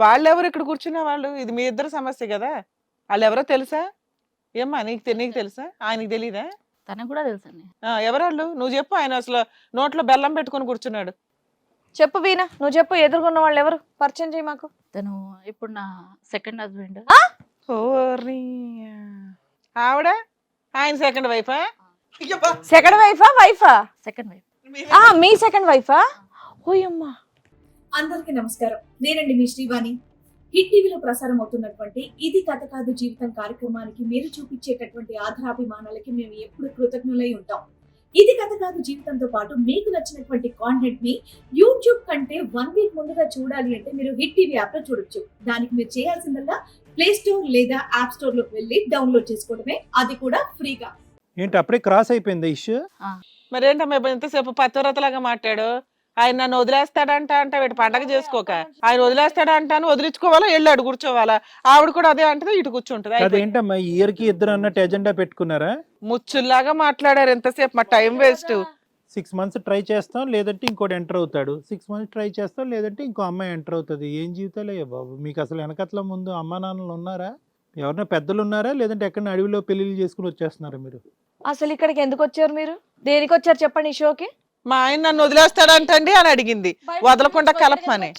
వాళ్ళెవరు ఇక్కడ కూర్చున్న వాళ్ళు? ఇది మీ ఇద్దరు సమస్య కదా. వాళ్ళు ఎవరో తెలుసా? ఏమ్మా నీకు తెలుసా? ఆయనకి తెలీదా? తనకు కూడా తెలుసండి. ఎవరాళ్ళు? నువ్వు చెప్పు. ఆయన అసలు నోట్లో బెల్లం పెట్టుకొని కూర్చున్నాడు. చెప్పు వీణా, నువ్వు చెప్పు. ఎదుర్కొన్న వాళ్ళు ఎవరు? పరిచయం చేయి మాకు. తను ఇప్పుడు నా సెకండ్ హస్బెండ్. ఓర్ని ఆవిడ ఆయన సెకండ్ వైఫా? సెకండ్ వైఫా? Second wife. మీ సెకండ్ వైఫా? ఓయమ్మా. అందరికీ నమస్కారం. నేనండి మీ శ్రీవాణి. హిట్ టీవీలో ప్రసారం అవుతున్నటువంటి ఇది కథ కాదు జీవితం కార్యక్రమానికి మీరు చూపించేటటువంటి ఆధారాభిమానాలకి మేము ఎప్పుడు కృతజ్ఞులై ఉంటాం. ఇది కథ కాదు జీవితంతో పాటు మీకు నచ్చినటువంటి కాంటెంట్ ని యూట్యూబ్ కంటే 1 వీక్ ముందుగా చూడాలి అంటే మీరు హిట్ టీవీ యాప్ లో చూడొచ్చు. దానికి మీరు చేయాల్సిందల్లా ప్లే స్టోర్ లేదా యాప్ స్టోర్ లోకి వెళ్ళి డౌన్లోడ్ చేసుకోవడమే, అది కూడా ఫ్రీగా. ఏంటి అప్పుడే క్రాస్ అయిపోయింది ఇష్యూ? మరేంటమ్మా ఎంతసేపు పతివ్రతలాగా మాట్లాడు? ఆయన నన్ను వదిలేస్తాడంట వీటి పండగ చేసుకోక ఆయన వదిలేస్తాడంటాను, వదిలించుకోవాలా వెళ్ళాడు కూర్చోవాలా? ఆవిడ కూడా అదే అంటది, ఇటు కూర్చుంటది. అదేంటమ్మా ఇయర్ కి ఇద్దరు అన్నట్టు ఎజెండా పెట్టుకున్నారా? ముచ్చుల్లాగా మాట్లాడారు ఎంతసేపు, మా టైం వేస్ట్. 6 months ట్రై చేస్తాం, లేదంటే ఇంకోటి ఎంటర్ అవుతాడు. 6 months ట్రై చేస్తాం, లేదంటే ఇంకో అమ్మాయి ఎంటర్ అవుతుంది. ఏం జీవితాలే బాబు మీకు. అసలు వెనకట్ల ముందు అమ్మా నాన్నలు ఉన్నారా? ఎవరైనా పెద్దలు ఉన్నారా? లేదంటే ఎక్కడ అడవిలో పెళ్లిళ్ళు చేసుకుని వచ్చేస్తున్నారా మీరు? అసలు ఇక్కడికి ఎందుకు వచ్చారు మీరు? దేనికి వచ్చారు చెప్పండి ఈ షోకి? మా ఆయన నన్ను వదిలేస్తాడంటండి అని అడిగింది, వదలకుండా కలపమని.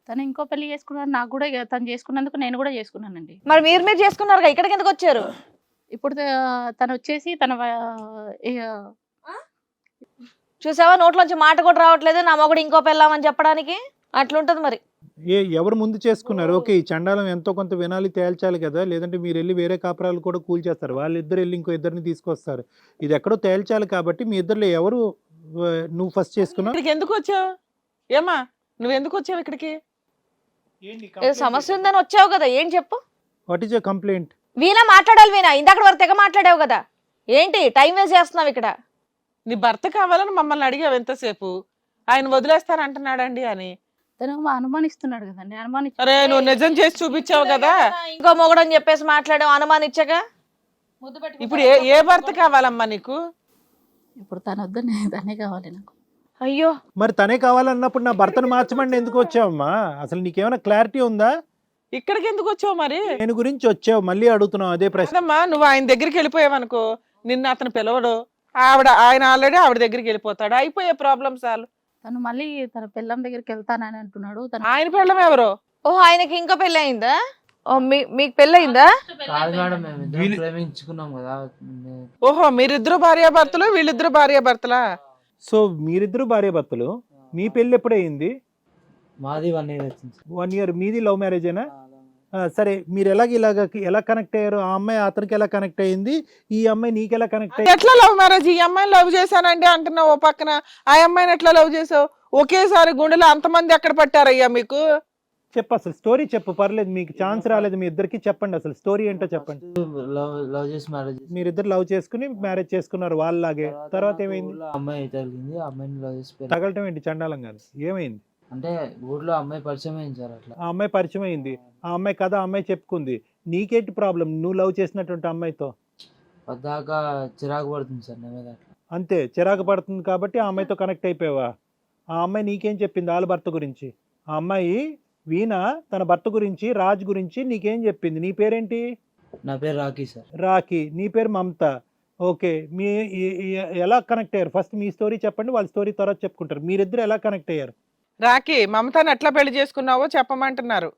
తను ఇంకో పెళ్లి చేసుకున్నాను. నాకు కూడా తను చేసుకున్నందుకు నేను కూడా చేసుకున్నానండి. మరి మీరు చేసుకున్నారు, ఇక్కడికి ఎందుకు వచ్చారు? ఇప్పుడు తను వచ్చేసి చూసావా, నోట్లోంచి మాట కూడా రావట్లేదు నా మొగుడు ఇంకో పెళ్ళామని చెప్పడానికి. అట్లుంటది మరి. ఎవరు ముందు చేసుకున్నారు? ఓకే, ఈ చండాలం ఎంతో కొంత వినాలి, తేల్చాలి కదా. లేదంటే మీరు వెళ్ళి వేరే కాపురాలు కూడా కూల్చేస్తారు, వాళ్ళిద్దరు వెళ్ళి ఇంకో ఇద్దరిని తీసుకొస్తారు. ఇది ఎక్కడో తేల్చాలి కాబట్టి మీ ఇద్దరు ఎవరు నువ్వు ఫస్ట్ చేసుకున్నావు? ఇక్కడికి ఎందుకు వచ్చావు? ఏమా నువ్వు ఎందుకు వచ్చావు ఇక్కడికి? ఏదో సమస్య ఉందని వచ్చావు కదా, ఏం చెప్పు. What is your complaint? Veena మాట్లాడాలి. వీణా ఇందాక వరకు తెగ మాట్లాడావు కదా, ఏంటి టైం వేస్ట్ చేస్తున్నావు ఇక్కడ? నీ భర్త కావాలని మమ్మల్ని అడిగావు ఎంతసేపు, ఆయన వదిలేస్తానంటున్నాడండి అని. తను అనుమానిస్తున్నాడు కదండి. అరే నువ్వు నిజం చేసి చూపించావు కదా. ఇంకో మొగుడు అని చెప్పేసి మాట్లాడావు అనుమానిచ్చగా. ఇప్పుడు ఏ భర్త కావాలమ్మా నీకు? ఇప్పుడు తను వద్దని తనే కావాలి నాకు. అయ్యో మరి తనే కావాలన్నప్పుడు నా భర్తను మార్చమండి ఎందుకు వచ్చావమ్మా? అసలు నీకేమైనా క్లారిటీ ఉందా? ఇక్కడికి ఎందుకు వచ్చావు మరి? నేను గురించి వచ్చావు, మళ్ళీ అడుగుతున్నావు అదే ప్రశ్న. అమ్మా నువ్వు ఆయన దగ్గరికి వెళ్ళిపోయావు అనుకో, నిన్ను అతను పిలవడు, ఆయన ఆల్రెడీ ఆవిడ దగ్గరికి వెళ్ళిపోతాడు, అయిపోయే ప్రాబ్లమ్ చాలు. తను మళ్ళీ తన పిల్లం దగ్గరికి వెళ్తానని అంటున్నాడు. ఆయన పిల్లం ఎవరు? ఓహో ఆయనకి ఇంకా పెళ్ళి అయిందా? మీకు పెళ్ళి అయిందా? కాదు మేడం, మేము ఇద్దరం ప్రేమించుకున్నాం కదా. ఓహో మీరిద్దరు భార్యాభర్తలు, వీళ్ళిద్దరు భార్యాభర్తలా? సో మీరిద్దరు భార్యాభర్తలు, మీ పెళ్ళి ఎప్పుడయింది? మాది 1 year వచ్చింది. 1 year. మీది లవ్ మ్యారేజేనా? సరే, మీరు ఎలా కనెక్ట్ అయ్యారు? ఆ అమ్మాయి అతనికి ఎలా కనెక్ట్ అయ్యింది? ఈ అమ్మాయి నీకు ఎలా కనెక్ట్ అయ్యింది? ఎట్లా లవ్ మ్యారేజ్? ఈ అమ్మాయిని లవ్ చేశానండి అంటున్నావు ఓ పక్కన, ఆ అమ్మాయిని ఎట్లా లవ్ చేసావు? ఒకేసారి గుండెలో అంతమంది ఎక్కడ పట్టారయ్యా మీకు? చెప్పు, అసలు స్టోరీ చెప్పు, పర్లేదు. మీకు ఛాన్స్ రాలేదు మీ ఇద్దరికి, చెప్పండి అసలు స్టోరీ ఏంటో చెప్పండి. లవ్ చేసి మ్యారేజ్. మీరిద్దరు లవ్ చేసుకుని మ్యారేజ్ చేసుకున్నారు వాళ్ళలాగే. తర్వాత ఏమైంది? అమ్మాయి తగిలింది, ఆ అమ్మాయిని లవ్ చేసి తగలటం ఏంటి చండాలం కాదు, ఏమైంది? అంటే ఊర్లో అమ్మాయి పరిచయం అయింది సార్. అట్లా ఆ అమ్మాయి పరిచయం అయింది, ఆ అమ్మాయి కథ ఆ అమ్మాయి చెప్పుకుంది. నీకేంటి ప్రాబ్లం నువ్వు లవ్ చేసినటువంటి అమ్మాయితో? పద్దాక చిరాకు పడుతుంది సార్ నా మీద. అట్లా అంతే, చిరాకు పడుతుంది కాబట్టి ఆ అమ్మాయితో కనెక్ట్ అయిపోయావా? ఆ అమ్మాయి నీకేం చెప్పింది వాళ్ళ భర్త గురించి? ఆ అమ్మాయి వీణ తన భర్త గురించి, రాజ్ గురించి నీకేం చెప్పింది? నీ పేరేంటి? నా పేరు రాకీ సార్. రాఖీ. నీ పేరు మమత. ఓకే, మీ ఎలా కనెక్ట్ అయ్యారు? ఫస్ట్ మీ స్టోరీ చెప్పండి, వాళ్ళ స్టోరీ తర్వాత చెప్పుకుంటారు. మీరిద్దరు ఎలా కనెక్ట్ అయ్యారు? రాకి మమతాని ఎట్లా పెళ్లి చేసుకున్నావో చెప్పమంటున్నారు.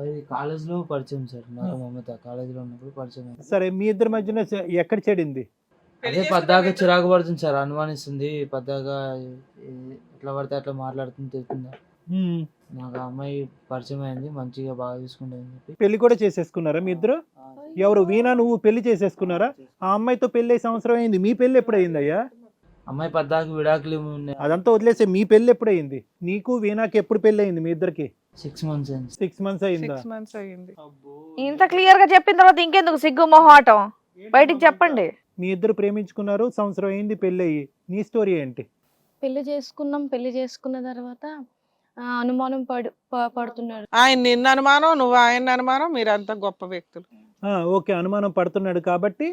అది కాలేజ్లో పరిచయం సార్. నాకు మమత కాలేజీలో ఉన్నప్పుడు పరిచయం అయింది. సరే, మీ ఇద్దరి మధ్యన ఎక్కడ చెడింది? అదే పద్దాక చిరాకు పడుతుంది సార్, అనుమానిస్తుంది. పద్దాక ఎట్లా పడితే అట్లా మాట్లాడుతుంది, తిరుగుతుందా. నాకు ఆ అమ్మాయి పరిచయం అయింది, మంచిగా బాగా చూసుకుంటుంది చెప్పి పెళ్లి కూడా చేసేసుకున్నారా మీ ఇద్దరు? ఎవరు? వీణా నువ్వు పెళ్లి చేసేసుకున్నారా? ఆ అమ్మాయితో పెళ్లి 1 సంవత్సరం అయింది. మీ పెళ్లి ఎప్పుడైంది అయ్యా? అమ్మాయి పద్దాక విడాకులు ఉన్నాయి. అదంతా వదిలేసే, మీ పెళ్లి ఎప్పుడైంది? నీకు వీణాకి ఎప్పుడు పెళ్లి అయింది మీ ఇద్దరికి? 6 months అయింది. 6 months అయిందా? 6 months అయింది. ఇంత క్లియర్ గా చెప్పిన తర్వాత ఇంకెందుకు సిగ్గు మొహాటం? బయటికి చెప్పండి. మీ ఇద్దరు ప్రేమించుకున్నారు, 1 సంవత్సరం అయింది పెళ్లి అయ్యి. నీ స్టోరీ ఏంటి? పెళ్లి చేసుకున్నాం. పెళ్లి చేసుకున్న తర్వాత అనుమానం పడుతున్నాడు. ఆయన నిన్ను అనుమానం, నువ్వు ఆయన అనుమానం, మీరంతా గొప్ప వ్యక్తులు. ఓకే, అనుమానం పడుతున్నాడు కాబట్టి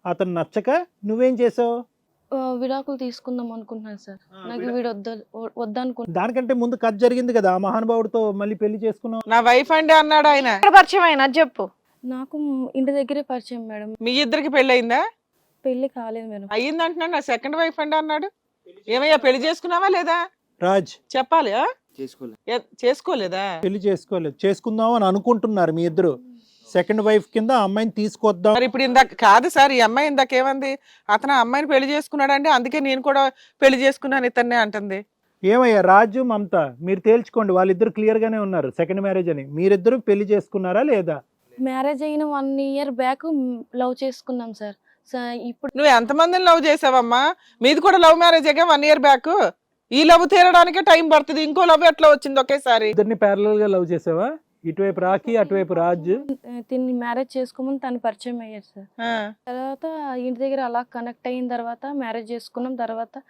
అతను నచ్చక నువ్వేం చేసావు? విడాకులు తీసుకుందాం అనుకుంటున్నాను సార్. నాకు వీడు వద్దనుకుంటున్నాను. దానికంటే ముందు కథ జరిగింది కదా, ఆ మహానుభావుడితో మళ్ళీ పెళ్లి చేసుకున్నావు. నా వైఫ్ అండి అన్నాడు ఆయన. ఎక్కడ పరిచయం అయినా చెప్పు. నాకు ఇంటి దగ్గరే పరిచయం మేడం. మీ ఇద్దరికి పెళ్లి అయిందా? పెళ్లి కాలేదు మేడం. అయ్యింది అంటున్నాడు. నా సెకండ్ వైఫ్ అండి అన్నాడు. ఏమయ్యా పెళ్లి చేసుకున్నావా లేదా రాజ్ చెప్పాలి. చేసుకోలేదు. చేసుకోలేదా? పెళ్లి చేసుకోలేదు, చేసుకుందాం అని అనుకుంటున్నారు మీ ఇద్దరు. సెకండ్ వైఫ్ కింద ఆ అమ్మాయిని తీసుకొద్దాం. మరి ఇప్పుడు ఇందాక కాదు సార్, ఈ అమ్మాయి ఇందాక ఏమంది? అతను ఆ అమ్మాయిని పెళ్లి చేసుకున్నాడండి, అందుకే నేను కూడా పెళ్లి చేసుకున్నాను ఇతన్నే అంటుంది. ఏమయ్యా రాజు మమత, మీరు తేల్చుకోండి. వాళ్ళిద్దరు క్లియర్ గానే ఉన్నారు సెకండ్ మ్యారేజ్ అని. మీరిద్దరు పెళ్లి చేసుకున్నారా లేదా? మ్యారేజ్ అయిన 1 year బ్యాక్ లవ్ చేసుకున్నాం సార్. ఇప్పుడు నువ్వు ఎంతమందిని లవ్ చేసావమ్మా? మీది కూడా లవ్ మ్యారేజేగా 1 year బ్యాక్. ఈ లవ్ తీరడానికే టైం పడుతుంది. ఇంకో లవ్ ఎట్లా వచ్చింది ఒకేసారి? ఇద్దరిని ప్యారలల్ గా లవ్ చేసావా? ఇటువైపు రాఖీ, అటువైపు రాజ్. తిని మ్యారేజ్ చేసుకోమని తను పరిచయం అయ్యారు సార్. తర్వాత ఇంటి దగ్గర అలా కనెక్ట్ అయిన తర్వాత మ్యారేజ్ చేసుకున్నాం. తర్వాత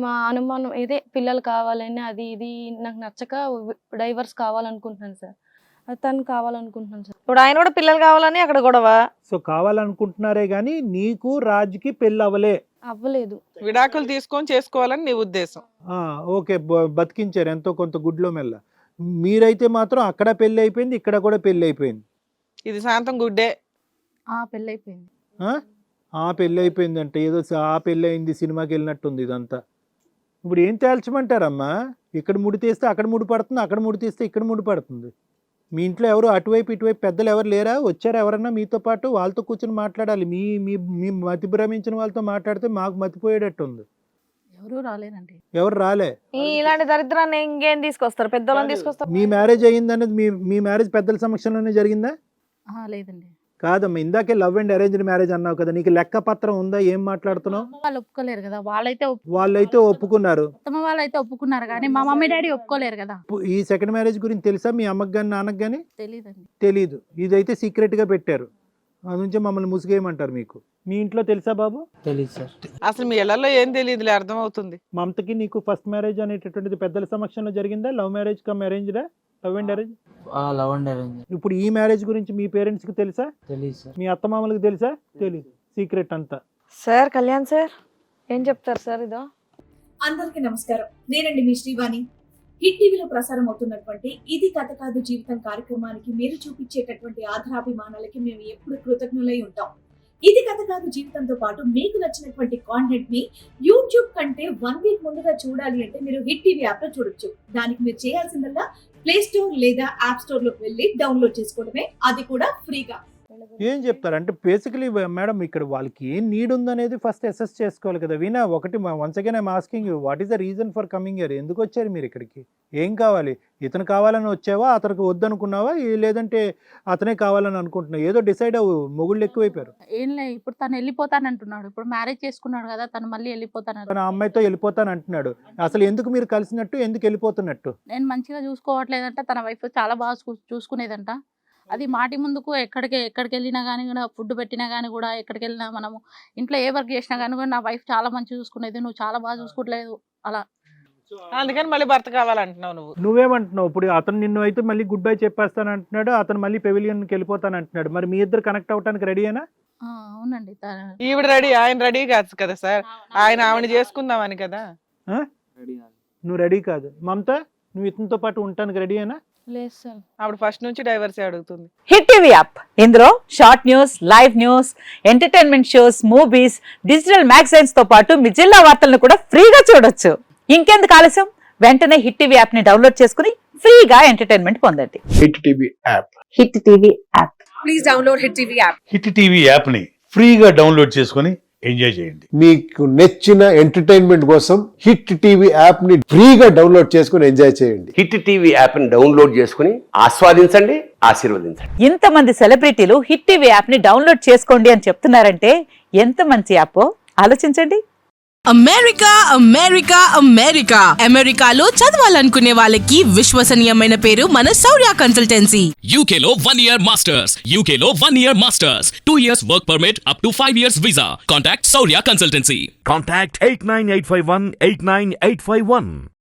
మా అనుమానం ఇదే పిల్లలు కావాలని, అది ఇది నాకు నచ్చక డైవర్స్ కావాలనుకుంటున్నాను సార్. అది తను కావాలనుకుంటున్నాను సార్. ఇప్పుడు ఆయన కూడా పిల్లలు కావాలని అక్కడ గొడవ. సో కావాలనుకుంటున్నారే గానీ నీకు రాజ్కి పెళ్లి అవ్వలేదు. విడాకులు తీసుకొని చేసుకోవాలని నీ ఉద్దేశం. ఓకే, బతికించారు ఎంతో కొంత గుడ్లో మెల్ల. మీరైతే మాత్రం అక్కడ పెళ్లి అయిపోయింది, ఇక్కడ కూడా పెళ్లి అయిపోయింది. ఇది శాంతం గుడ్డే. పెళ్ళి అయిపోయింది. ఆ పెళ్లి అయిపోయింది అంటే ఏదో ఆ పెళ్లి అయింది సినిమాకి వెళ్ళినట్టుంది ఇదంతా. ఇప్పుడు ఏం తేల్చమంటారమ్మా? ఇక్కడ ముడి తీస్తే అక్కడ ముడి పడుతుంది, అక్కడ ముడి తీస్తే ఇక్కడ ముడి పడుతుంది. మీ ఇంట్లో ఎవరు అటువైపు ఇటువైపు పెద్దలు ఎవరు లేరా? వచ్చారా ఎవరన్నా మీతో పాటు? వాళ్ళతో కూర్చొని మాట్లాడాలి. మీ మీ మీ మతి భ్రమించిన వాళ్ళతో మాట్లాడితే మాకు మతిపోయేటట్టు ఉంది. ఎవరు రాలేదండి. ఎవరు రాలే. ఇలాంటి దరిద్రాన్ని ఇంకేం తీసుకొస్తారు? పెద్దోళ్ళని తీసుకొస్తారు. మీ మ్యారేజ్ అయ్యిందనేది మీ మ్యారేజ్ పెద్దల సమక్షంలోనే జరిగిందా? లేదండి. కాదమ్మా, ఇందాకే లవ్ అండ్ అరేంజ్డ్ మ్యారేజ్ అన్నావు కదా, నీకు లెక్క పత్రం ఉందా? ఏం మాట్లాడుతున్నావు? వాళ్ళు ఒప్పుకోలేరు కదా. వాళ్ళైతే ఒప్పుకున్నారు. వాళ్ళైతే ఒప్పుకున్నారు కానీ మా మమ్మీ డాడీ ఒప్పుకోలేరు కదా. ఈ సెకండ్ మ్యారేజ్ గురించి తెలుసా మీ అమ్మకి కానీ నాన్నకి కానీ? తెలీదండి. తెలీదు. ఇదైతే సీక్రెట్ గా పెట్టారు. అది నుంచి మమ్మల్ని ముసుగేయమంటారు. మీకు మీ ఇంట్లో తెలుసా బాబు? తెలియదు సార్. అసలు మీ ఇళ్లలో ఏం తెలియదులే, అర్థం అవుతుంది. మమతకి నీకు ఫస్ట్ మ్యారేజ్ అనేటటువంటిది పెద్దల సమక్షంలో జరిగిందా? లవ్ మ్యారేజ్ కమ్ అరేంజ్డా? Love and arrange. Love and arrange. ఇప్పుడు ఈ మ్యారేజ్ గురించి మీ పేరెంట్స్ కి తెలుసా? తెలియదు సార్. మీ అత్తమామలకు తెలుసా? తెలీదు. సీక్రెట్ అంతా. సార్ కళ్యాణ్ సార్ ఏం చెప్తారు సార్? ఇదో అందరికీ నమస్కారం. నేనండి మీ శ్రీవాణి. హిట్ టీవీలో ప్రసారం అవుతున్నటువంటి ఇది కథ కాదు జీవితం కార్యక్రమానికి మీరు చూపించేటటువంటి ఆధారాభిమానాలకి మేము ఎప్పుడు కృతజ్ఞులై ఉంటాం. ఇది కథ కాదు జీవితంతో పాటు మీకు నచ్చినటువంటి కాంటెంట్ ని యూట్యూబ్ కంటే 1 week ముందుగా చూడాలి అంటే మీరు హిట్ టీవీ యాప్ లో చూడొచ్చు. దానికి మీరు చేయాల్సిందల్లా ప్లే స్టోర్ లేదా యాప్ స్టోర్ లోకి వెళ్ళి డౌన్లోడ్ చేసుకోవడమే, అది కూడా ఫ్రీగా. ఏం చెప్తారు అంటే బేసికలీ మేడం ఇక్కడ వాళ్ళకి ఏం నీడ్ ఉందనేది ఫస్ట్ అసెస్ చేసుకోవాలి కదా. వీణా ఒకటి once again I'm asking you, what is the reason for coming here? ఎందుకు వచ్చారు మీరు ఇక్కడికి? ఏం కావాలి? ఇతను కావాలని వచ్చావా? అతనికి వద్దనుకున్నావా? లేదంటే అతనే కావాలని అనుకుంటున్నావు? ఏదో డిసైడ్ అవ్వు. మొగుళ్ళు ఎక్కువైపోయారు. ఏం లేదు, ఇప్పుడు తను వెళ్ళిపోతానంటున్నాడు. ఇప్పుడు మ్యారేజ్ చేసుకున్నాడు కదా, తను మళ్ళీ వెళ్ళిపోతాను. తన అమ్మాయితో వెళ్ళిపోతాను అంటున్నాడు. అసలు ఎందుకు మీరు కలిసినట్టు, ఎందుకు వెళ్ళిపోతున్నట్టు? నేను మంచిగా చూసుకోవట్లేదంట. తన వైఫ్ చాలా బాగా చూసుకునేదంట. అది మాటి ముందుకు ఎక్కడికి వెళ్ళినా కానీ కూడా, ఫుడ్ పెట్టినా కానీ కూడా, ఎక్కడికి వెళ్ళినా మనము ఇంట్లో ఏ వర్క్ చేసినా కానీ కూడా నా వైఫ్ చాలా మంచిగా చూసుకునేది, నువ్వు చాలా బాగా చూసుకోవట్లేదు అలా. అందుకని మళ్ళీ భర్త కావాలంటున్నావు నువ్వు. నువ్వేమంటున్నావు? ఇప్పుడు అతను నిన్ను అయితే మళ్ళీ గుడ్ బై చెప్పేస్తాను అంటున్నాడు, అతను మళ్ళీ పెవిలియన్కి వెళ్ళిపోతాను అంటున్నాడు. మరి మీ ఇద్దరు కనెక్ట్ అవడానికి రెడీయేనా? అవునండి. ఈవిడ రెడీ, ఆయన రెడీ కాదు కదా సార్. ఆయన ఆవిడ చేసుకుందామని కదా. నువ్వు రెడీ కాదు. మమత, నువ్వు ఇతనితో పాటు ఉండటానికి రెడీయేనా? లేదు సార్. ఆవిడ ఫస్ట్ నుంచి డైవర్స్ అడుగుతుంది. హిట్ టీవీ యాప్, ఇందులో short news, live news, entertainment shows, movies, digital magazines తో పాటు మీ జిల్లా వార్తలను కూడా ఫ్రీగా చూడొచ్చు. ఇంకెందుకు ఆలస్యం? వెంటనే హిట్ టీవీ యాప్ ని డౌన్లోడ్ చేసుకుని ఫ్రీగా ఎంటర్టైన్మెంట్ పొందండి. Hit TV app. Hit TV app. Please download hit TV app. Hit TV app ని ఫ్రీగా డౌన్లోడ్ చేసుకుని ఎంజాయ్ చేయండి. మీకు నచ్చిన ఎంటర్టైన్మెంట్ కోసం హిట్ టీవీ యాప్ ని ఫ్రీగా డౌన్లోడ్ చేసుకుని ఎంజాయ్ చేయండి. హిట్ టీవీ యాప్ ని డౌన్లోడ్ చేసుకుని ఆస్వాదించండి, ఆశీర్వదించండి. ఇంతమంది సెలబ్రిటీలు హిట్ టీవీ యాప్ ని డౌన్లోడ్ చేసుకోండి అని చెప్తున్నారంటే ఎంత మంచి యాప్ ఆలోచించండి. అమెరికా అమెరికా అమెరికా అమెరికాలో చదవాలనుకునే వాళ్ళకి విశ్వసనీయమైన పేరు మన శౌర్య కన్సల్టెన్సీ. యూకేలో 1 year మాస్టర్స్. యూకేలో 1 year masters. 2 years work permit up to 5 years visa. Contact Shaurya consultancy. Contact 89851 89851.